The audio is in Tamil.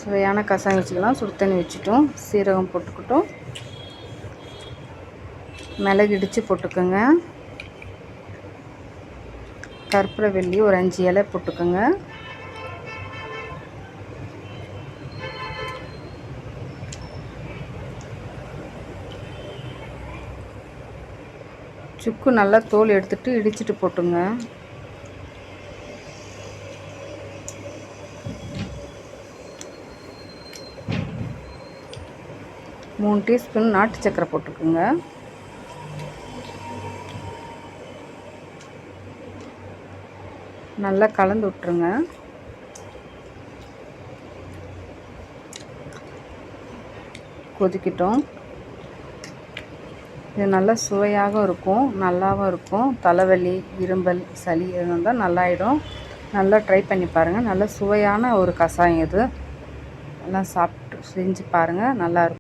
சுவையான கசாயம் வச்சுக்கலாம். சுடு தண்ணி வச்சுட்டோம். சீரகம் போட்டுக்கிட்டோம். மிளகு இடித்து போட்டுக்கோங்க. கற்பூரவள்ளி ஒரு 5 இலை போட்டுக்கோங்க. சுக்கு நல்லா தோல் எடுத்துட்டு இடிச்சிட்டு போட்டுங்க. மூணு டீஸ்பூன் நாட்டு சக்கரை போட்டுக்கோங்க. நல்லா கலந்து விட்டுருங்க. கொதிக்கிட்டோம். இது நல்லா சுவையாக இருக்கும், நல்லாவும் இருக்கும். தலைவலி, இரும்பல், சளி இருந்தால் நல்லாயிடும். நல்லா ட்ரை பண்ணி பாருங்கள். நல்ல சுவையான ஒரு கஷாயம் இது. எல்லாம் சாப்பிட்டு செஞ்சு பாருங்கள், நல்லாயிருக்கும்.